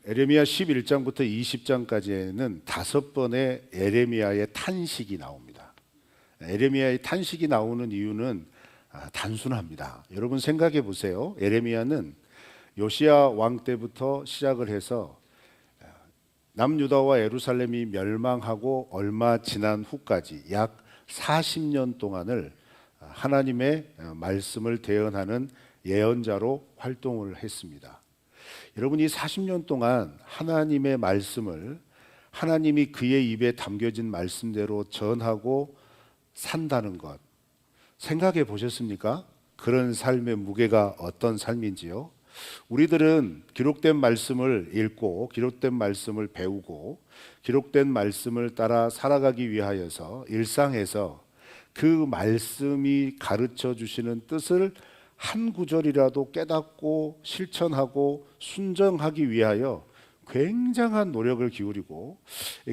에레미야 11장부터 20장까지에는 5번의 에레미야의 탄식이 나옵니다. 에레미야의 탄식이 나오는 이유는 단순합니다. 여러분 생각해 보세요. 에레미야는 요시야 왕 때부터 시작을 해서 남유다와 예루살렘이 멸망하고 얼마 지난 후까지 약 40년 동안을 하나님의 말씀을 대언하는 예언자로 활동을 했습니다. 여러분, 이 40년 동안 하나님의 말씀을 하나님이 그의 입에 담겨진 말씀대로 전하고 산다는 것 생각해 보셨습니까? 그런 삶의 무게가 어떤 삶인지요? 우리들은 기록된 말씀을 읽고 기록된 말씀을 배우고 기록된 말씀을 따라 살아가기 위하여서 일상에서 그 말씀이 가르쳐 주시는 뜻을 한 구절이라도 깨닫고 실천하고 순정하기 위하여 굉장한 노력을 기울이고,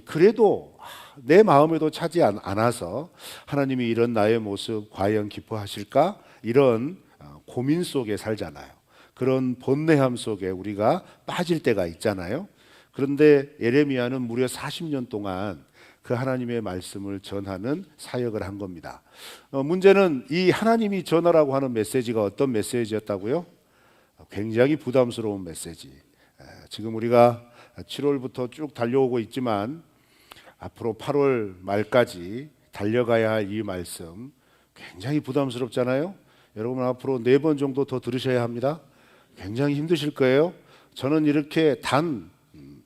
그래도 내 마음에도 차지 않아서 하나님이 이런 나의 모습 과연 기뻐하실까? 이런 고민 속에 살잖아요. 그런 번뇌함 속에 우리가 빠질 때가 있잖아요. 그런데 예레미야는 무려 40년 동안 그 하나님의 말씀을 전하는 사역을 한 겁니다. 문제는 이 하나님이 전하라고 하는 메시지가 어떤 메시지였다고요? 굉장히 부담스러운 메시지. 지금 우리가 7월부터 쭉 달려오고 있지만 앞으로 8월 말까지 달려가야 할 이 말씀 굉장히 부담스럽잖아요. 여러분 앞으로 4번 정도 더 들으셔야 합니다. 굉장히 힘드실 거예요. 저는 이렇게 단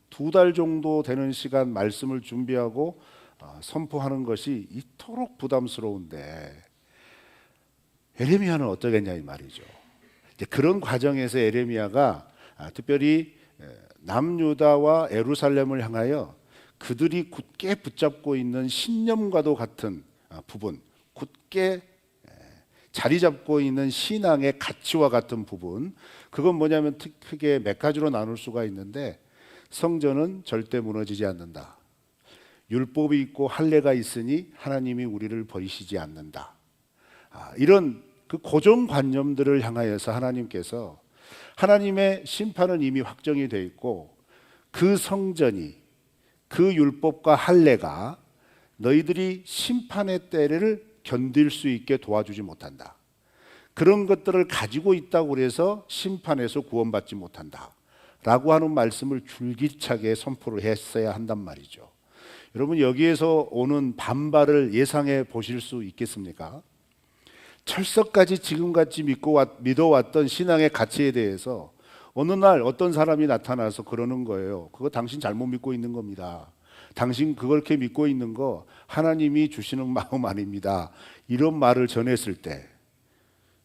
2달 정도 되는 시간 말씀을 준비하고 선포하는 것이 이토록 부담스러운데 에레미야는 어떠겠냐 이 말이죠. 이제 그런 과정에서 에레미야가 특별히 남유다와 예루살렘을 향하여 그들이 굳게 붙잡고 있는 신념과도 같은 부분, 굳게 자리 잡고 있는 신앙의 가치와 같은 부분, 그건 뭐냐면 크게 몇 가지로 나눌 수가 있는데, 성전은 절대 무너지지 않는다. 율법이 있고 할례가 있으니 하나님이 우리를 버리시지 않는다. 이런 그 고정관념들을 향하여서 하나님께서 하나님의 심판은 이미 확정이 되어 있고 그 성전이 그 율법과 할례가 너희들이 심판의 때를 견딜 수 있게 도와주지 못한다. 그런 것들을 가지고 있다고 해서 심판에서 구원받지 못한다. 라고 하는 말씀을 줄기차게 선포를 했어야 한단 말이죠. 여러분 여기에서 오는 반발을 예상해 보실 수 있겠습니까? 철석까지 지금같이 믿어왔던 신앙의 가치에 대해서 어느 날 어떤 사람이 나타나서 그러는 거예요. 그거 당신 잘못 믿고 있는 겁니다. 당신 그렇게 믿고 있는 거 하나님이 주시는 마음 아닙니다. 이런 말을 전했을 때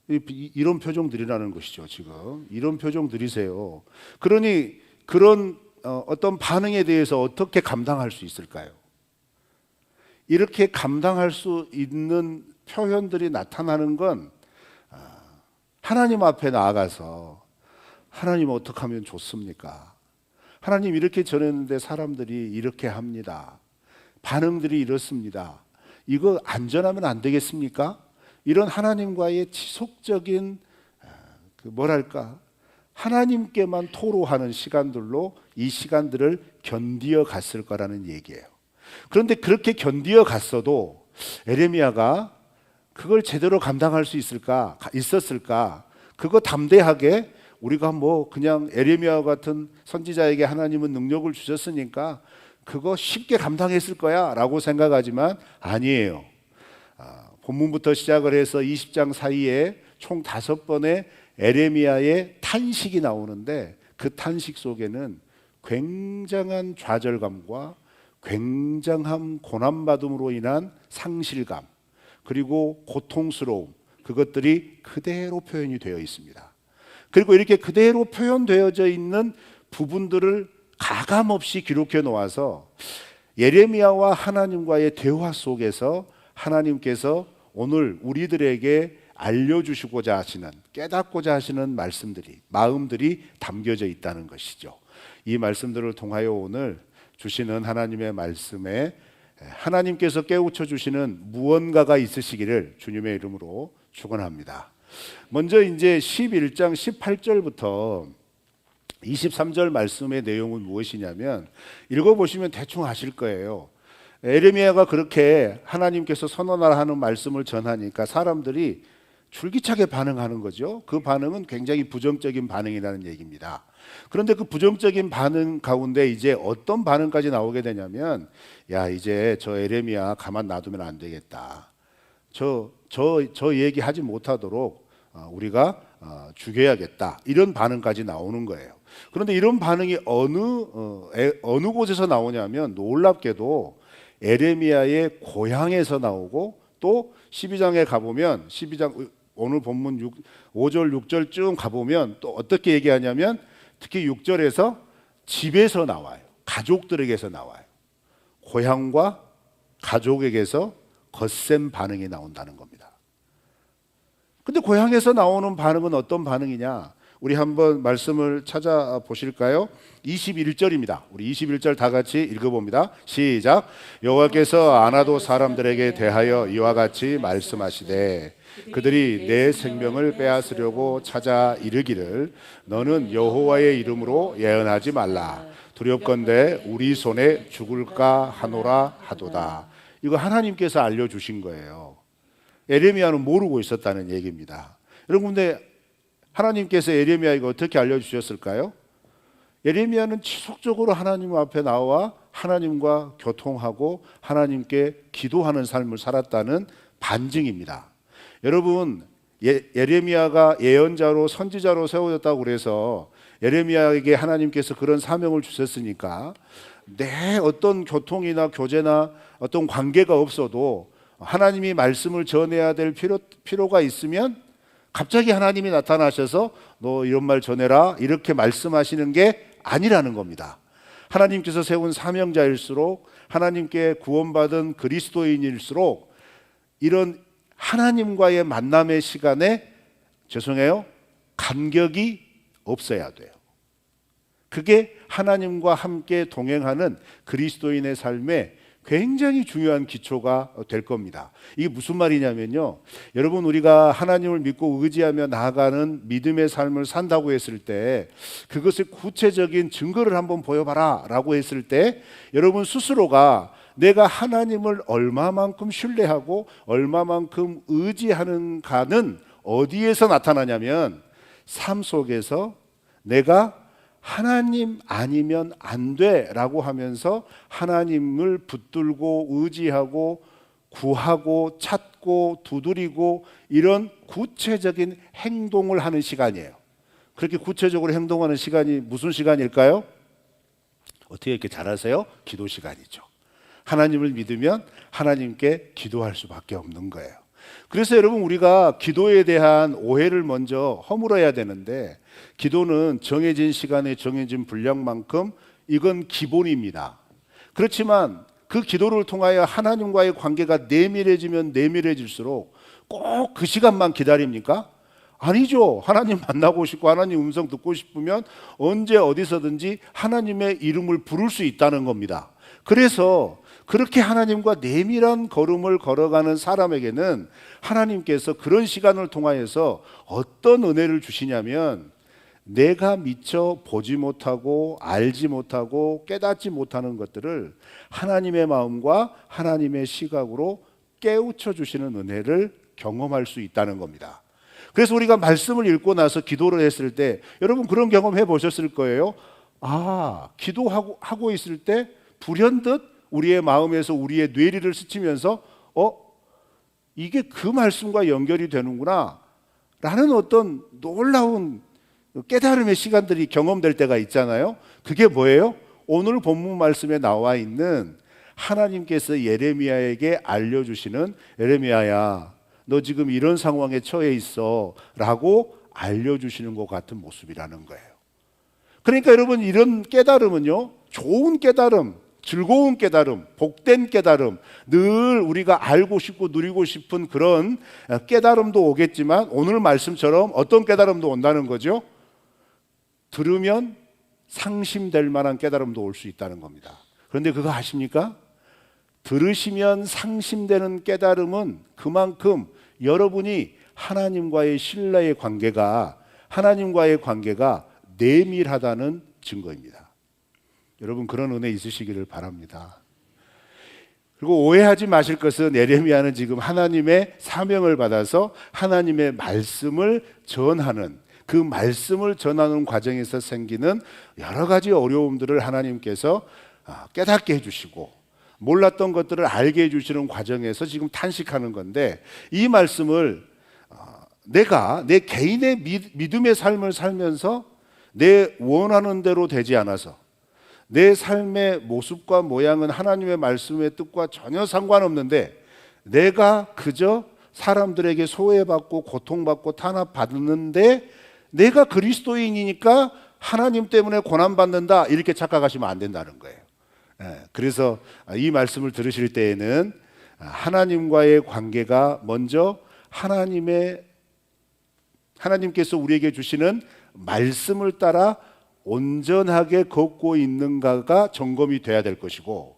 이런 표정들이라는 것이죠. 지금 이런 표정들이세요. 그러니 그런 어떤 반응에 대해서 어떻게 감당할 수 있을까요? 이렇게 감당할 수 있는 표현들이 나타나는 건 하나님 앞에 나아가서 하나님 어떻게 하면 좋습니까? 하나님 이렇게 전했는데 사람들이 이렇게 합니다. 반응들이 이렇습니다. 이거 안전하면 안 되겠습니까? 이런 하나님과의 지속적인 하나님께만 토로하는 시간들로 이 시간들을 견디어 갔을 거라는 얘기예요. 그런데 그렇게 견디어 갔어도 에레미야가 그걸 제대로 감당할 수 있었을까? 그거 담대하게 우리가 그냥 에레미야 같은 선지자에게 하나님은 능력을 주셨으니까 그거 쉽게 감당했을 거야 라고 생각하지만 아니에요. 본문부터 시작을 해서 20장 사이에 총 5번의 에레미야의 탄식이 나오는데 그 탄식 속에는 굉장한 좌절감과 굉장한 고난받음으로 인한 상실감 그리고 고통스러움, 그것들이 그대로 표현이 되어 있습니다. 그리고 이렇게 그대로 표현되어져 있는 부분들을 가감없이 기록해 놓아서 예레미야와 하나님과의 대화 속에서 하나님께서 오늘 우리들에게 알려주시고자 하시는, 깨닫고자 하시는 마음들이 담겨져 있다는 것이죠. 이 말씀들을 통하여 오늘 주시는 하나님의 말씀에 하나님께서 깨우쳐 주시는 무언가가 있으시기를 주님의 이름으로 축원합니다. 먼저 이제 11장 18절부터 23절 말씀의 내용은 무엇이냐면 읽어보시면 대충 아실 거예요. 에레미야가 그렇게 하나님께서 선언하라 하는 말씀을 전하니까 사람들이 줄기차게 반응하는 거죠. 그 반응은 굉장히 부정적인 반응이라는 얘기입니다. 그런데 그 부정적인 반응 가운데 이제 어떤 반응까지 나오게 되냐면, 야, 이제 저 에레미야 가만 놔두면 안 되겠다. 저 얘기 하지 못하도록 우리가 죽여야겠다. 이런 반응까지 나오는 거예요. 그런데 이런 반응이 어느 곳에서 나오냐면 놀랍게도 에레미야의 고향에서 나오고, 또 12장에 가보면 12장 오늘 본문 5절 6절 쭉 가보면 또 어떻게 얘기하냐면, 특히 6절에서 집에서 나와요. 가족들에게서 나와요. 고향과 가족에게서 거센 반응이 나온다는 겁니다. 근데 고향에서 나오는 반응은 어떤 반응이냐? 우리 한번 말씀을 찾아보실까요? 21절입니다. 우리 21절 다 같이 읽어봅니다. 시작. 여호와께서 아나도 사람들에게 대하여 이와 같이 말씀하시되 그들이 내 생명을 빼앗으려고 찾아 이르기를 너는 여호와의 이름으로 예언하지 말라. 두렵건대 우리 손에 죽을까 하노라 하도다. 이거 하나님께서 알려주신 거예요. 에레미야는 모르고 있었다는 얘기입니다. 여러분, 근데 하나님께서 에레미야에게 어떻게 알려주셨을까요? 에레미야는 지속적으로 하나님 앞에 나와 하나님과 교통하고 하나님께 기도하는 삶을 살았다는 반증입니다. 여러분, 예레미야가 예언자로 선지자로 세워졌다고 그래서 예레미야에게 하나님께서 그런 사명을 주셨으니까 내 어떤 교통이나 교제나 어떤 관계가 없어도 하나님이 말씀을 전해야 될 필요가 있으면 갑자기 하나님이 나타나셔서 너 이런 말 전해라 이렇게 말씀하시는 게 아니라는 겁니다. 하나님께서 세운 사명자일수록, 하나님께 구원받은 그리스도인일수록 이런 하나님과의 만남의 시간에 간격이 없어야 돼요. 그게 하나님과 함께 동행하는 그리스도인의 삶에 굉장히 중요한 기초가 될 겁니다. 이게 무슨 말이냐면요, 여러분, 우리가 하나님을 믿고 의지하며 나아가는 믿음의 삶을 산다고 했을 때 그것의 구체적인 증거를 한번 보여봐라 라고 했을 때 여러분 스스로가 내가 하나님을 얼마만큼 신뢰하고 얼마만큼 의지하는가는 어디에서 나타나냐면 삶 속에서 내가 하나님 아니면 안 돼라고 하면서 하나님을 붙들고 의지하고 구하고 찾고 두드리고 이런 구체적인 행동을 하는 시간이에요. 그렇게 구체적으로 행동하는 시간이 무슨 시간일까요? 어떻게 이렇게 잘하세요? 기도 시간이죠. 하나님을 믿으면 하나님께 기도할 수밖에 없는 거예요. 그래서 여러분, 우리가 기도에 대한 오해를 먼저 허물어야 되는데, 기도는 정해진 시간에 정해진 분량만큼 이건 기본입니다. 그렇지만 그 기도를 통하여 하나님과의 관계가 내밀해지면 내밀해질수록 꼭 그 시간만 기다립니까? 아니죠. 하나님 만나고 싶고 하나님 음성 듣고 싶으면 언제 어디서든지 하나님의 이름을 부를 수 있다는 겁니다. 그래서 그렇게 하나님과 내밀한 걸음을 걸어가는 사람에게는 하나님께서 그런 시간을 통하여서 어떤 은혜를 주시냐면, 내가 미처 보지 못하고 알지 못하고 깨닫지 못하는 것들을 하나님의 마음과 하나님의 시각으로 깨우쳐 주시는 은혜를 경험할 수 있다는 겁니다. 그래서 우리가 말씀을 읽고 나서 기도를 했을 때 여러분 그런 경험 해보셨을 거예요. 기도하고 있을 때 불현듯 우리의 마음에서 우리의 뇌리를 스치면서 이게 그 말씀과 연결이 되는구나 라는 어떤 놀라운 깨달음의 시간들이 경험될 때가 있잖아요. 그게 뭐예요? 오늘 본문 말씀에 나와 있는 하나님께서 예레미야에게 알려주시는, 예레미야야 너 지금 이런 상황에 처해 있어 라고 알려주시는 것 같은 모습이라는 거예요. 그러니까 여러분, 이런 깨달음은요, 좋은 깨달음, 즐거운 깨달음, 복된 깨달음, 늘 우리가 알고 싶고 누리고 싶은 그런 깨달음도 오겠지만 오늘 말씀처럼 어떤 깨달음도 온다는 거죠? 들으면 상심될 만한 깨달음도 올 수 있다는 겁니다. 그런데 그거 아십니까? 들으시면 상심되는 깨달음은 그만큼 여러분이 하나님과의 신뢰의 관계가, 하나님과의 관계가 내밀하다는 증거입니다. 여러분 그런 은혜 있으시기를 바랍니다. 그리고 오해하지 마실 것은 예레미야는 지금 하나님의 사명을 받아서 하나님의 말씀을 전하는, 그 말씀을 전하는 과정에서 생기는 여러 가지 어려움들을 하나님께서 깨닫게 해주시고 몰랐던 것들을 알게 해주시는 과정에서 지금 탄식하는 건데, 이 말씀을 내가 내 개인의 믿음의 삶을 살면서 내 원하는 대로 되지 않아서 내 삶의 모습과 모양은 하나님의 말씀의 뜻과 전혀 상관없는데 내가 그저 사람들에게 소외받고 고통받고 탄압받는데 내가 그리스도인이니까 하나님 때문에 고난받는다, 이렇게 착각하시면 안 된다는 거예요. 그래서 이 말씀을 들으실 때에는 하나님과의 관계가 먼저 하나님께서 우리에게 주시는 말씀을 따라 온전하게 걷고 있는가가 점검이 돼야 될 것이고,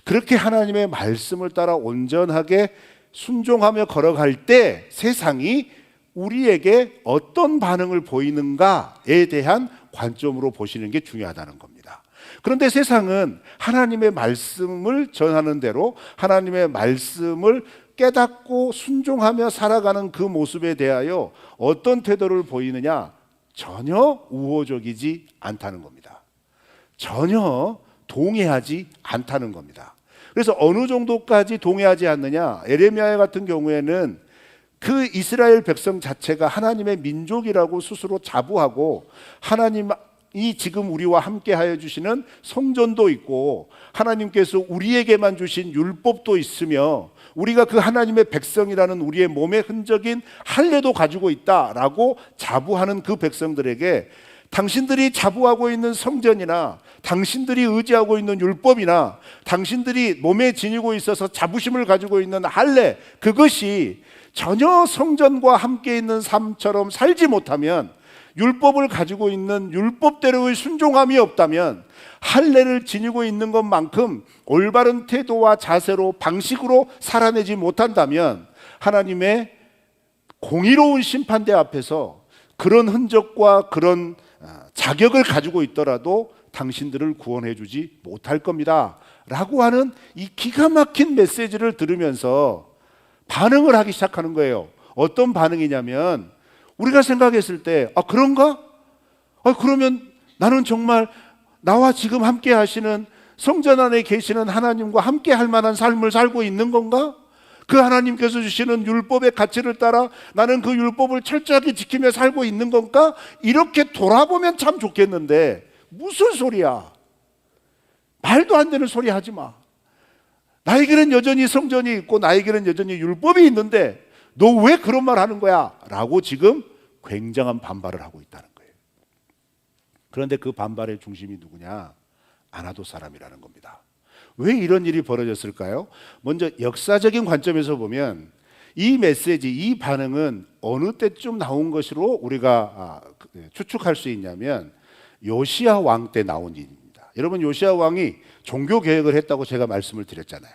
그렇게 하나님의 말씀을 따라 온전하게 순종하며 걸어갈 때 세상이 우리에게 어떤 반응을 보이는가에 대한 관점으로 보시는 게 중요하다는 겁니다. 그런데 세상은 하나님의 말씀을 전하는 대로 하나님의 말씀을 깨닫고 순종하며 살아가는 그 모습에 대하여 어떤 태도를 보이느냐? 전혀 우호적이지 않다는 겁니다. 전혀 동의하지 않다는 겁니다. 그래서 어느 정도까지 동의하지 않느냐? 예레미야 같은 경우에는 그 이스라엘 백성 자체가 하나님의 민족이라고 스스로 자부하고 하나님이 지금 우리와 함께 하여 주시는 성전도 있고 하나님께서 우리에게만 주신 율법도 있으며 우리가 그 하나님의 백성이라는 우리의 몸의 흔적인 할례도 가지고 있다라고 자부하는 그 백성들에게 당신들이 자부하고 있는 성전이나 당신들이 의지하고 있는 율법이나 당신들이 몸에 지니고 있어서 자부심을 가지고 있는 할례, 그것이 전혀 성전과 함께 있는 삶처럼 살지 못하면, 율법을 가지고 있는 율법대로의 순종함이 없다면, 할례를 지니고 있는 것만큼 올바른 태도와 자세로 방식으로 살아내지 못한다면 하나님의 공의로운 심판대 앞에서 그런 흔적과 그런 자격을 가지고 있더라도 당신들을 구원해 주지 못할 겁니다 라고 하는 이 기가 막힌 메시지를 들으면서 반응을 하기 시작하는 거예요. 어떤 반응이냐면, 우리가 생각했을 때 그런가? 그러면 나는 정말 나와 지금 함께 하시는 성전 안에 계시는 하나님과 함께 할 만한 삶을 살고 있는 건가? 그 하나님께서 주시는 율법의 가치를 따라 나는 그 율법을 철저하게 지키며 살고 있는 건가? 이렇게 돌아보면 참 좋겠는데 무슨 소리야? 말도 안 되는 소리 하지 마. 나에게는 여전히 성전이 있고 나에게는 여전히 율법이 있는데 너 왜 그런 말 하는 거야? 라고 지금 굉장한 반발을 하고 있다는 거예요. 그런데 그 반발의 중심이 누구냐? 아나도 사람이라는 겁니다. 왜 이런 일이 벌어졌을까요? 먼저 역사적인 관점에서 보면 이 메시지, 이 반응은 어느 때쯤 나온 것으로 우리가 추측할 수 있냐면 요시야 왕 때 나온 일입니다. 여러분, 요시야 왕이 종교 개혁을 했다고 제가 말씀을 드렸잖아요.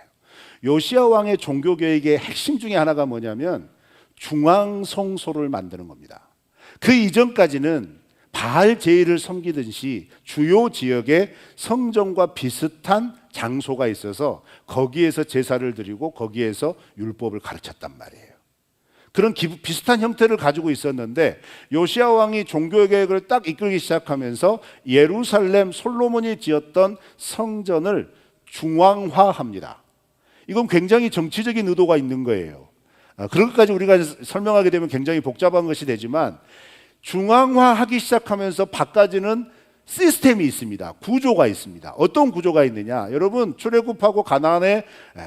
요시야 왕의 종교 개혁의 핵심 중에 하나가 뭐냐면 중앙성소를 만드는 겁니다. 그 이전까지는 바알 제일을 섬기듯이 주요 지역에 성전과 비슷한 장소가 있어서 거기에서 제사를 드리고 거기에서 율법을 가르쳤단 말이에요. 그런 비슷한 형태를 가지고 있었는데 요시야 왕이 종교개혁을 딱 이끌기 시작하면서 예루살렘 솔로몬이 지었던 성전을 중앙화합니다. 이건 굉장히 정치적인 의도가 있는 거예요. 그런 것까지 우리가 설명하게 되면 굉장히 복잡한 것이 되지만 중앙화하기 시작하면서 바꿔지는 시스템이 있습니다. 구조가 있습니다. 어떤 구조가 있느냐? 여러분, 출애굽하고 가나안에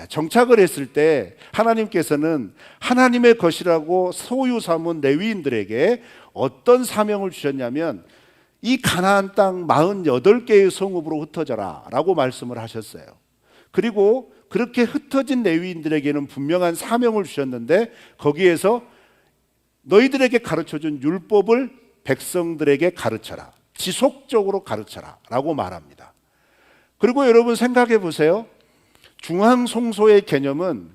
정착을 했을 때 하나님께서는 하나님의 것이라고 소유 삼은 레위인들에게 어떤 사명을 주셨냐면 이 가나안 땅 48개의 성읍으로 흩어져라 라고 말씀을 하셨어요. 그리고 그렇게 흩어진 레위인들에게는 분명한 사명을 주셨는데 거기에서 너희들에게 가르쳐준 율법을 백성들에게 가르쳐라, 지속적으로 가르쳐라 라고 말합니다. 그리고 여러분 생각해 보세요. 중앙성소의 개념은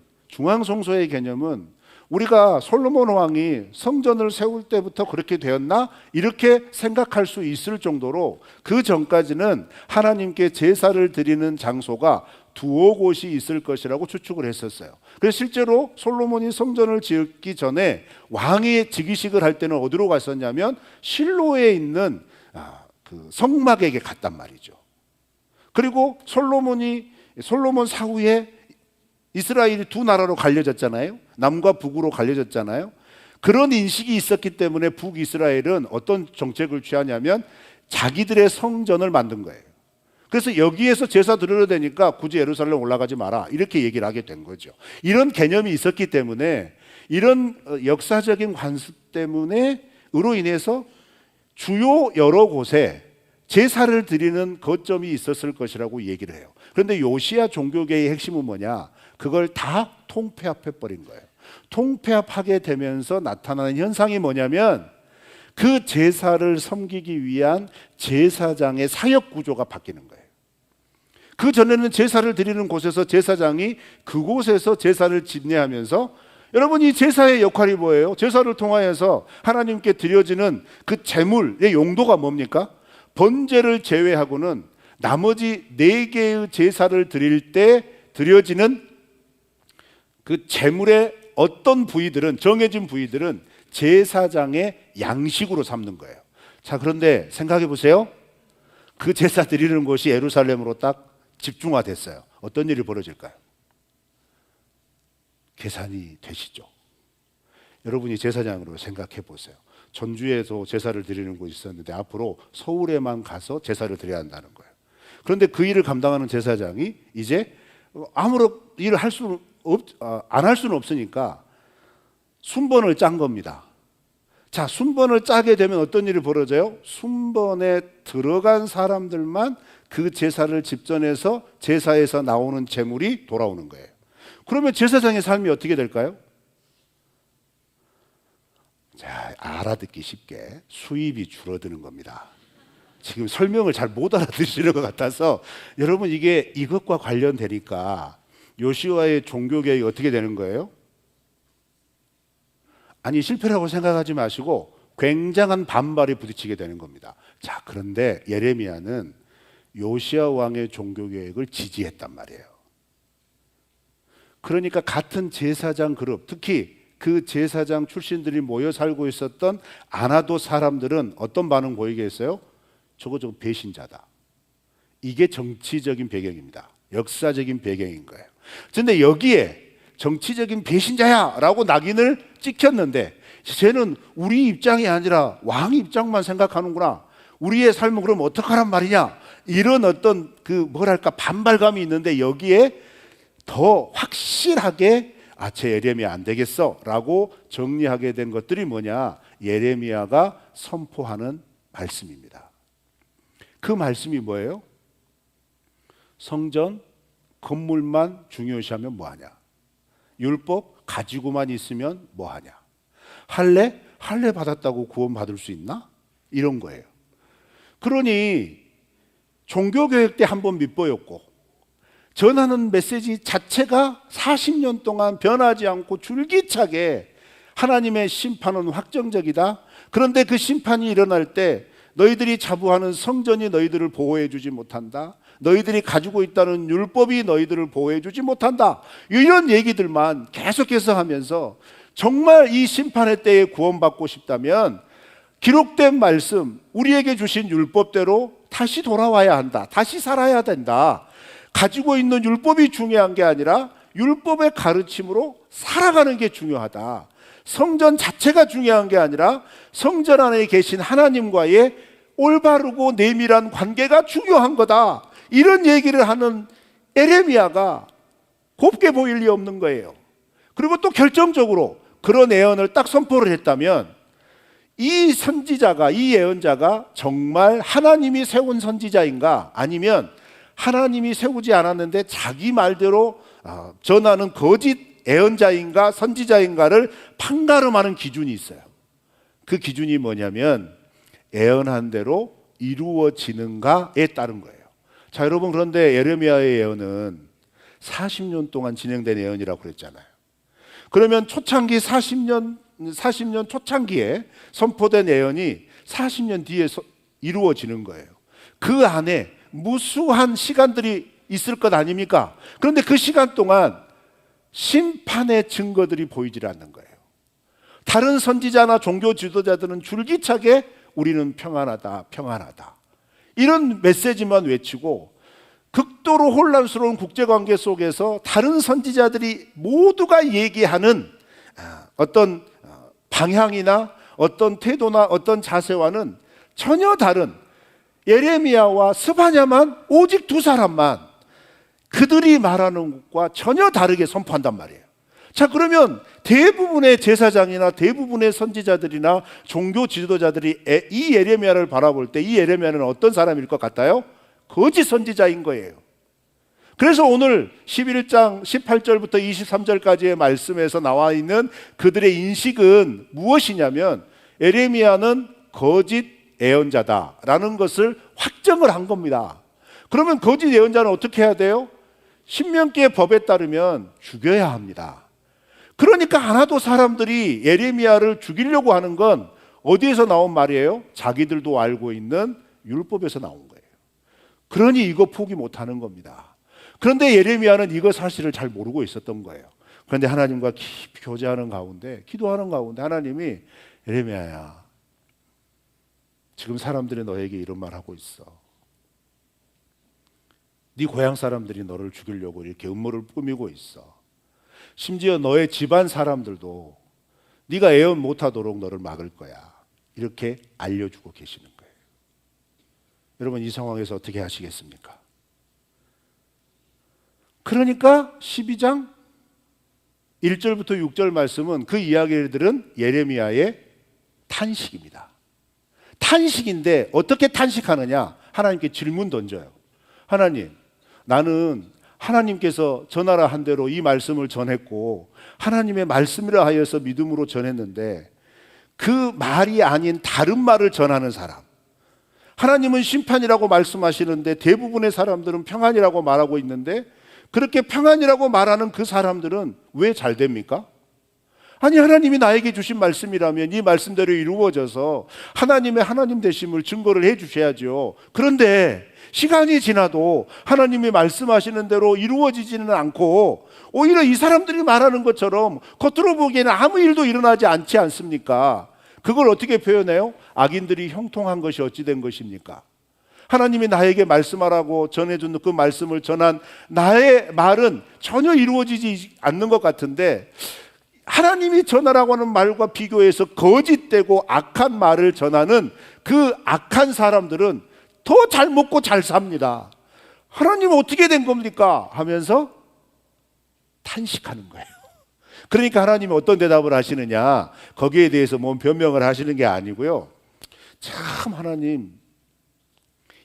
우리가 솔로몬 왕이 성전을 세울 때부터 그렇게 되었나? 이렇게 생각할 수 있을 정도로 그 전까지는 하나님께 제사를 드리는 장소가 두어 곳이 있을 것이라고 추측을 했었어요. 그래서 실제로 솔로몬이 성전을 짓기 전에 왕이 즉위식을 할 때는 어디로 갔었냐면 실로에 있는 그 성막에게 갔단 말이죠. 그리고 솔로몬 사후에 이스라엘이 두 나라로 갈려졌잖아요. 남과 북으로 갈려졌잖아요. 그런 인식이 있었기 때문에 북이스라엘은 어떤 정책을 취하냐면 자기들의 성전을 만든 거예요. 그래서 여기에서 제사 드려야 되니까 굳이 예루살렘 올라가지 마라, 이렇게 얘기를 하게 된 거죠. 이런 개념이 있었기 때문에, 이런 역사적인 관습 때문에 으로 인해서 주요 여러 곳에 제사를 드리는 거점이 있었을 것이라고 얘기를 해요. 그런데 요시야 종교계의 핵심은 뭐냐? 그걸 다 통폐합해 버린 거예요. 통폐합하게 되면서 나타나는 현상이 뭐냐면 그 제사를 섬기기 위한 제사장의 사역 구조가 바뀌는 거예요. 그 전에는 제사를 드리는 곳에서 제사장이 그곳에서 제사를 집례하면서, 여러분 이 제사의 역할이 뭐예요? 제사를 통하여서 하나님께 드려지는 그 제물의 용도가 뭡니까? 번제를 제외하고는 나머지 4개의 제사를 드릴 때 드려지는 그 제물의 어떤 부위들은, 정해진 부위들은 제사장의 양식으로 삼는 거예요. 자, 그런데 생각해 보세요. 그 제사 드리는 곳이 예루살렘으로 딱 집중화됐어요. 어떤 일이 벌어질까요? 계산이 되시죠? 여러분이 제사장으로 생각해 보세요. 전주에서 제사를 드리는 곳이 있었는데 앞으로 서울에만 가서 제사를 드려야 한다는 거예요. 그런데 그 일을 감당하는 제사장이 이제 아무런 일을 안 할 수는 없으니까 순번을 짠 겁니다. 자, 순번을 짜게 되면 어떤 일이 벌어져요? 순번에 들어간 사람들만 그 제사를 집전해서 제사에서 나오는 제물이 돌아오는 거예요. 그러면 제사장의 삶이 어떻게 될까요? 자, 알아듣기 쉽게 수입이 줄어드는 겁니다. 지금 설명을 잘 못 알아들으시는 것 같아서, 여러분 이게 이것과 관련되니까 요시아의 종교개혁이 어떻게 되는 거예요? 아니, 실패라고 생각하지 마시고 굉장한 반발이 부딪히게 되는 겁니다. 자, 그런데 예레미야는 요시아 왕의 종교개혁을 지지했단 말이에요. 그러니까 같은 제사장 그룹, 특히 그 제사장 출신들이 모여 살고 있었던 아나도 사람들은 어떤 반응 보이게 했어요? 저거 배신자다. 이게 정치적인 배경입니다. 역사적인 배경인 거예요. 그런데 여기에 정치적인 배신자야 라고 낙인을 찍혔는데, 쟤는 우리 입장이 아니라 왕 입장만 생각하는구나, 우리의 삶은 그럼 어떡하란 말이냐, 이런 어떤 반발감이 있는데, 여기에 더 확실하게 제 예레미야 안 되겠어 라고 정리하게 된 것들이 뭐냐? 예레미야가 선포하는 말씀입니다. 그 말씀이 뭐예요? 성전 건물만 중요시하면 뭐하냐? 율법 가지고만 있으면 뭐하냐? 할례 받았다고 구원받을 수 있나? 이런 거예요. 그러니 종교개혁 때 한번 밑보였고, 전하는 메시지 자체가 40년 동안 변하지 않고 줄기차게 하나님의 심판은 확정적이다. 그런데 그 심판이 일어날 때 너희들이 자부하는 성전이 너희들을 보호해 주지 못한다. 너희들이 가지고 있다는 율법이 너희들을 보호해 주지 못한다. 이런 얘기들만 계속해서 하면서, 정말 이 심판의 때에 구원받고 싶다면 기록된 말씀, 우리에게 주신 율법대로 다시 돌아와야 한다. 다시 살아야 된다. 가지고 있는 율법이 중요한 게 아니라 율법의 가르침으로 살아가는 게 중요하다. 성전 자체가 중요한 게 아니라 성전 안에 계신 하나님과의 올바르고 내밀한 관계가 중요한 거다. 이런 얘기를 하는 예레미야가 곱게 보일 리 없는 거예요. 그리고 또 결정적으로 그런 예언을 딱 선포를 했다면, 이 선지자가, 이 예언자가 정말 하나님이 세운 선지자인가, 아니면 하나님이 세우지 않았는데 자기 말대로 전하는 거짓 예언자인가 선지자인가를 판가름하는 기준이 있어요. 그 기준이 뭐냐면 예언한 대로 이루어지는가에 따른 거예요. 자, 여러분, 그런데 예레미야의 예언은 40년 동안 진행된 예언이라고 그랬잖아요. 그러면 초창기 40년 초창기에 선포된 예언이 40년 뒤에 이루어지는 거예요. 그 안에 무수한 시간들이 있을 것 아닙니까? 그런데 그 시간 동안 심판의 증거들이 보이질 않는 거예요. 다른 선지자나 종교 지도자들은 줄기차게 우리는 평안하다, 평안하다, 이런 메시지만 외치고 극도로 혼란스러운 국제관계 속에서 다른 선지자들이 모두가 얘기하는 어떤 방향이나 어떤 태도나 어떤 자세와는 전혀 다른, 예레미야와 스바냐만, 오직 두 사람만 그들이 말하는 것과 전혀 다르게 선포한단 말이에요. 자, 그러면 대부분의 제사장이나 대부분의 선지자들이나 종교 지도자들이 이 예레미야를 바라볼 때 이 예레미야는 어떤 사람일 것 같아요? 거짓 선지자인 거예요. 그래서 오늘 11장 18절부터 23절까지의 말씀에서 나와 있는 그들의 인식은 무엇이냐면 예레미야는 거짓 예언자다라는 것을 확정을 한 겁니다. 그러면 거짓 예언자는 어떻게 해야 돼요? 신명기의 법에 따르면 죽여야 합니다. 그러니까 하나도 사람들이 예레미야를 죽이려고 하는 건 어디에서 나온 말이에요? 자기들도 알고 있는 율법에서 나온 거예요. 그러니 이거 포기 못하는 겁니다. 그런데 예레미야는 이거 사실을 잘 모르고 있었던 거예요. 그런데 하나님과 깊이 교제하는 가운데, 기도하는 가운데 하나님이 예레미야야, 지금 사람들이 너에게 이런 말 하고 있어. 네 고향 사람들이 너를 죽이려고 이렇게 음모를 꾸미고 있어. 심지어 너의 집안 사람들도 네가 예언 못하도록 너를 막을 거야. 이렇게 알려주고 계시는 거예요. 여러분, 이 상황에서 어떻게 하시겠습니까? 그러니까 12장 1절부터 6절 말씀은 그 이야기들은 예레미야의 탄식입니다. 탄식인데 어떻게 탄식하느냐? 하나님께 질문 던져요. 하나님, 나는 하나님께서 전하라 한 대로 이 말씀을 전했고 하나님의 말씀이라 하여서 믿음으로 전했는데 그 말이 아닌 다른 말을 전하는 사람, 하나님은 심판이라고 말씀하시는데 대부분의 사람들은 평안이라고 말하고 있는데 그렇게 평안이라고 말하는 그 사람들은 왜 잘 됩니까? 아니, 하나님이 나에게 주신 말씀이라면 이 말씀대로 이루어져서 하나님의 하나님 되심을 증거를 해 주셔야죠. 그런데 시간이 지나도 하나님이 말씀하시는 대로 이루어지지는 않고 오히려 이 사람들이 말하는 것처럼 겉으로 보기에는 아무 일도 일어나지 않지 않습니까? 그걸 어떻게 표현해요? 악인들이 형통한 것이 어찌 된 것입니까? 하나님이 나에게 말씀하라고 전해준 그 말씀을 전한 나의 말은 전혀 이루어지지 않는 것 같은데 하나님이 전하라고 하는 말과 비교해서 거짓되고 악한 말을 전하는 그 악한 사람들은 더 잘 먹고 잘 삽니다. 하나님은 어떻게 된 겁니까? 하면서 탄식하는 거예요. 그러니까 하나님이 어떤 대답을 하시느냐, 거기에 대해서 뭔 변명을 하시는 게 아니고요, 참 하나님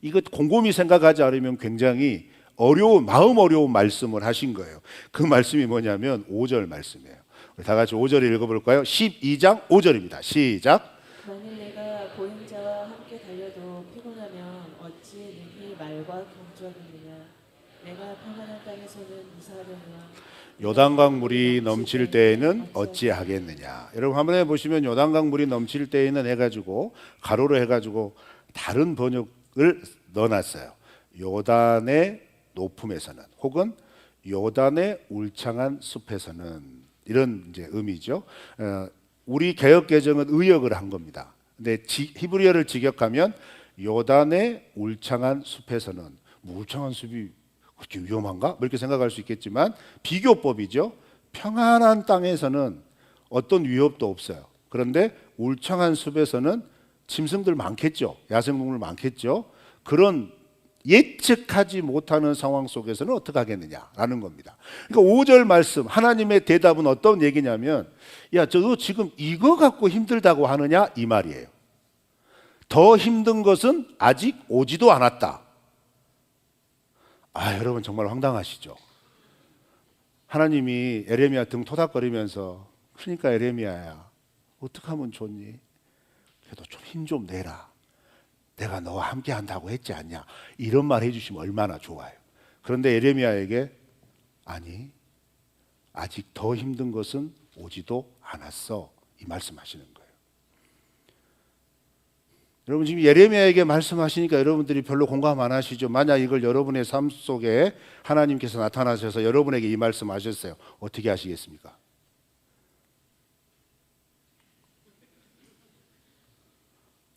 이거 곰곰이 생각하지 않으면 굉장히 어려운, 마음 어려운 말씀을 하신 거예요. 그 말씀이 뭐냐면 5절 말씀이에요. 다 같이 5절 읽어볼까요? 12장 5절입니다. 시작. 만일 내가 보행자와 함께 달려도 피곤하면 어찌 능히 말과 경주하겠느냐. 내가 평안한 땅에서는 무사하려면 요단강 물이 넘칠 때에는 어찌하겠느냐. 여러분 한번 해보시면 요단강 물이 넘칠 때에는 해가지고 가로로 해가지고 다른 번역을 넣어놨어요. 요단의 높음에서는, 혹은 요단의 울창한 숲에서는, 이런 이제 의미죠. 우리 개역 개정은 의역을 한 겁니다. 근데 히브리어를 직역하면 요단의 울창한 숲에서는, 뭐 울창한 숲이 그렇게 위험한가? 뭐 이렇게 생각할 수 있겠지만 비교법이죠. 평안한 땅에서는 어떤 위협도 없어요. 그런데 울창한 숲에서는 짐승들 많겠죠. 야생동물 많겠죠. 그런 예측하지 못하는 상황 속에서는 어떻게 하겠느냐라는 겁니다. 그러니까 5절 말씀, 하나님의 대답은 어떤 얘기냐면, 야, 너 지금 이거 갖고 힘들다고 하느냐? 이 말이에요. 더 힘든 것은 아직 오지도 않았다. 아, 여러분 정말 황당하시죠? 하나님이 에레미야 등 토닥거리면서, 그러니까 에레미야야, 어떻게 하면 좋니? 그래도 좀 힘 좀 내라. 내가 너와 함께 한다고 했지 않냐? 이런 말 해주시면 얼마나 좋아요. 그런데 에레미야에게, 아니, 아직 더 힘든 것은 오지도 않았어. 이 말씀하시는 거예요. 여러분 지금 예레미야에게 말씀하시니까 여러분들이 별로 공감 안 하시죠? 만약 이걸 여러분의 삶 속에 하나님께서 나타나셔서 여러분에게 이 말씀하셨어요. 어떻게 하시겠습니까?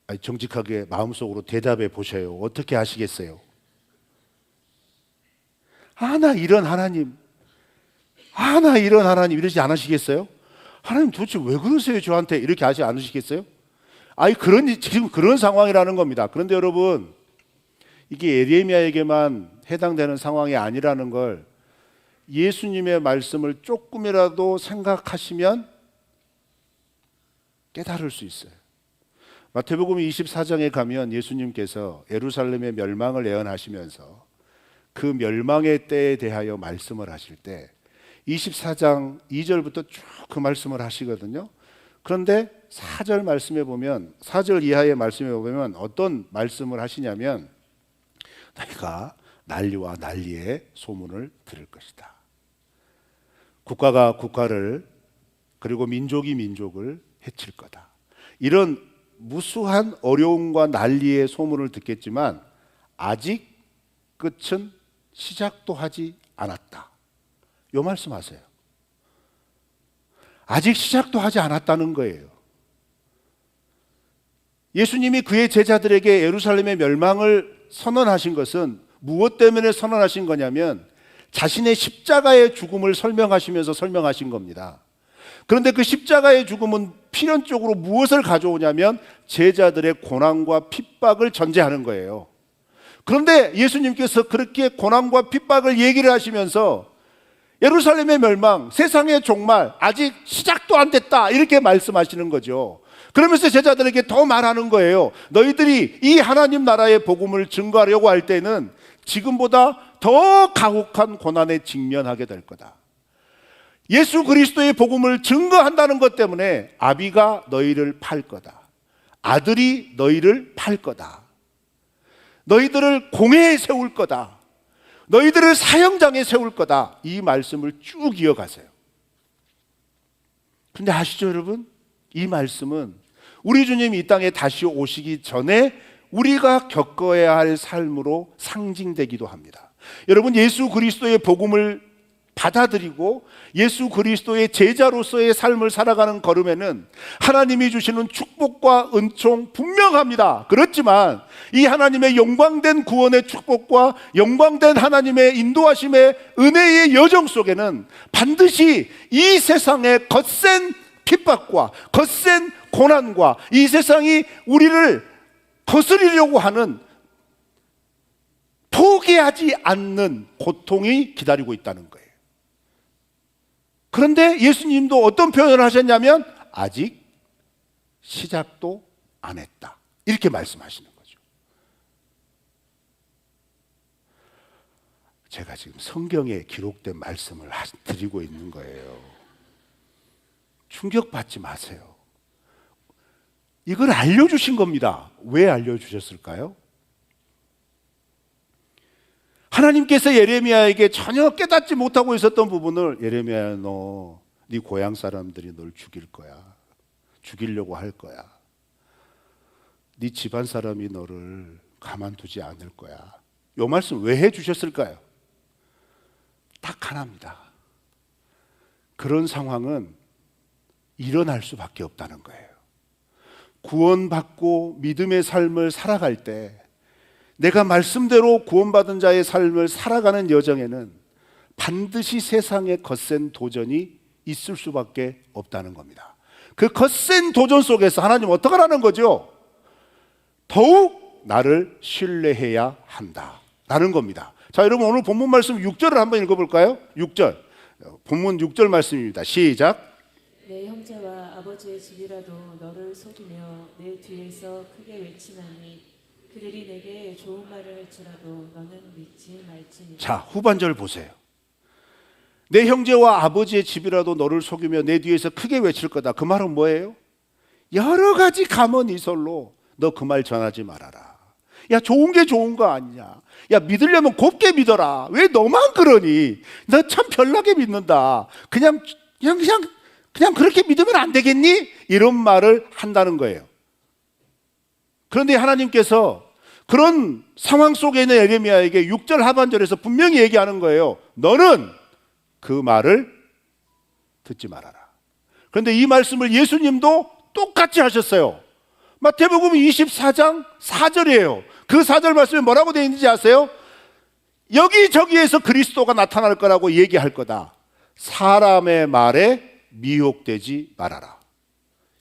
아니, 정직하게 마음속으로 대답해 보셔요. 어떻게 하시겠어요? 나 이런 하나님, 나 이런 하나님 이러지 않으시겠어요? 하나님 도대체 왜 그러세요 저한테? 이렇게 하지 않으시겠어요? 지금 그런 상황이라는 겁니다. 그런데 여러분, 이게 예레미야에게만 해당되는 상황이 아니라는 걸 예수님의 말씀을 조금이라도 생각하시면 깨달을 수 있어요. 마태복음 24장에 가면 예수님께서 예루살렘의 멸망을 예언하시면서 그 멸망의 때에 대하여 말씀을 하실 때 24장 2절부터 쭉 그 말씀을 하시거든요. 그런데 4절 말씀에 보면 4절 이하의 말씀에 보면 어떤 말씀을 하시냐면 너희가 난리와 난리의 소문을 들을 것이다. 국가가 국가를 그리고 민족이 민족을 해칠 거다. 이런 무수한 어려움과 난리의 소문을 듣겠지만 아직 끝은 시작도 하지 않았다. 요 말씀하세요. 아직 시작도 하지 않았다는 거예요. 예수님이 그의 제자들에게 예루살렘의 멸망을 선언하신 것은 무엇 때문에 선언하신 거냐면 자신의 십자가의 죽음을 설명하시면서 설명하신 겁니다. 그런데 그 십자가의 죽음은 필연적으로 무엇을 가져오냐면 제자들의 고난과 핍박을 전제하는 거예요. 그런데 예수님께서 그렇게 고난과 핍박을 얘기를 하시면서 예루살렘의 멸망, 세상의 종말 아직 시작도 안 됐다 이렇게 말씀하시는 거죠. 그러면서 제자들에게 더 말하는 거예요. 너희들이 이 하나님 나라의 복음을 증거하려고 할 때는 지금보다 더 가혹한 고난에 직면하게 될 거다. 예수 그리스도의 복음을 증거한다는 것 때문에 아비가 너희를 팔 거다. 아들이 너희를 팔 거다. 너희들을 공회에 세울 거다. 너희들을 사형장에 세울 거다. 이 말씀을 쭉 이어가세요. 근데 아시죠 여러분? 이 말씀은 우리 주님이 이 땅에 다시 오시기 전에 우리가 겪어야 할 삶으로 상징되기도 합니다. 여러분 예수 그리스도의 복음을 받아들이고 예수 그리스도의 제자로서의 삶을 살아가는 걸음에는 하나님이 주시는 축복과 은총 분명합니다. 그렇지만 이 하나님의 영광된 구원의 축복과 영광된 하나님의 인도하심의 은혜의 여정 속에는 반드시 이 세상의 거센 핍박과 거센 고난과 이 세상이 우리를 거스리려고 하는 포기하지 않는 고통이 기다리고 있다는 거예요. 그런데 예수님도 어떤 표현을 하셨냐면 아직 시작도 안 했다. 이렇게 말씀하시는 거죠. 제가 지금 성경에 기록된 말씀을 드리고 있는 거예요. 충격받지 마세요. 이걸 알려주신 겁니다. 왜 알려주셨을까요? 하나님께서 예레미야에게 전혀 깨닫지 못하고 있었던 부분을 예레미야야 너 네 고향 사람들이 널 죽일 거야. 죽이려고 할 거야. 네 집안 사람이 너를 가만두지 않을 거야. 이 말씀 왜 해주셨을까요? 딱 하나입니다. 그런 상황은 일어날 수밖에 없다는 거예요. 구원받고 믿음의 삶을 살아갈 때 내가 말씀대로 구원받은 자의 삶을 살아가는 여정에는 반드시 세상의 거센 도전이 있을 수밖에 없다는 겁니다. 그 거센 도전 속에서 하나님 어떻게 하라는 거죠? 더욱 나를 신뢰해야 한다라는 겁니다. 자, 여러분 오늘 본문 말씀 6절을 한번 읽어볼까요? 6절 본문 6절 말씀입니다. 시작. 내 형제와 아버지의 집이라도 너를 속이며 내 뒤에서 크게 외치나니 그들이 내게 좋은 말을 할지라도 너는 믿지 말지니라. 자, 후반절 보세요. 내 형제와 아버지의 집이라도 너를 속이며 내 뒤에서 크게 외칠 거다. 그 말은 뭐예요? 여러 가지 감언이설로 너 그 말 전하지 말아라. 야, 좋은 게 좋은 거 아니냐. 야, 믿으려면 곱게 믿어라. 왜 너만 그러니? 너 참 별나게 믿는다. 그냥 그냥 그렇게 믿으면 안 되겠니? 이런 말을 한다는 거예요. 그런데 하나님께서 그런 상황 속에 있는 에레미야에게 6절 하반절에서 분명히 얘기하는 거예요. 너는 그 말을 듣지 말아라. 그런데 이 말씀을 예수님도 똑같이 하셨어요. 마태복음 24장 4절이에요. 그 4절 말씀에 뭐라고 되어 있는지 아세요? 여기저기에서 그리스도가 나타날 거라고 얘기할 거다. 사람의 말에 미혹되지 말아라.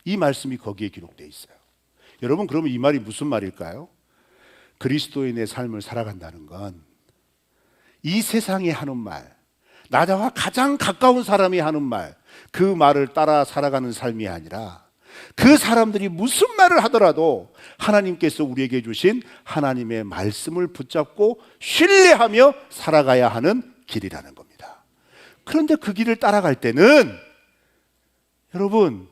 이 말씀이 거기에 기록되어 있어요. 여러분, 그러면 이 말이 무슨 말일까요? 그리스도인의 삶을 살아간다는 건 이 세상이 하는 말, 나와 가장 가까운 사람이 하는 말, 그 말을 따라 살아가는 삶이 아니라 그 사람들이 무슨 말을 하더라도 하나님께서 우리에게 주신 하나님의 말씀을 붙잡고 신뢰하며 살아가야 하는 길이라는 겁니다. 그런데 그 길을 따라갈 때는 여러분,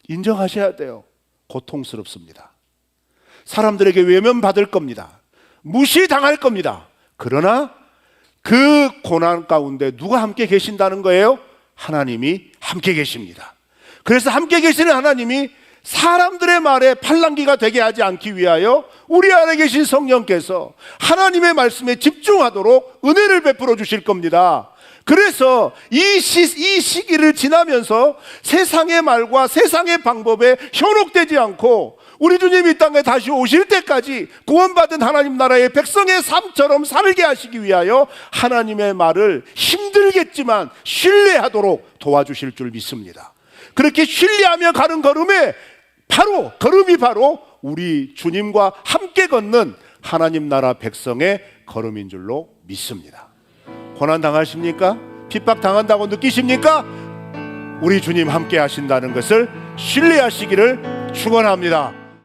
인정하셔야 돼요. 고통스럽습니다. 사람들에게 외면받을 겁니다. 무시당할 겁니다. 그러나 그 고난 가운데 누가 함께 계신다는 거예요? 하나님이 함께 계십니다. 그래서 함께 계시는 하나님이 사람들의 말에 팔랑귀가 되게 하지 않기 위하여 우리 안에 계신 성령께서 하나님의 말씀에 집중하도록 은혜를 베풀어 주실 겁니다. 그래서 이 시기를 지나면서 세상의 말과 세상의 방법에 현혹되지 않고 우리 주님이 이 땅에 다시 오실 때까지 구원받은 하나님 나라의 백성의 삶처럼 살게 하시기 위하여 하나님의 말을 힘들겠지만 신뢰하도록 도와주실 줄 믿습니다. 그렇게 신뢰하며 가는 걸음이 바로 우리 주님과 함께 걷는 하나님 나라 백성의 걸음인 줄로 믿습니다. 고난 당하십니까? 핍박 당한다고 느끼십니까? 우리 주님 함께 하신다는 것을 신뢰하시기를 축원합니다.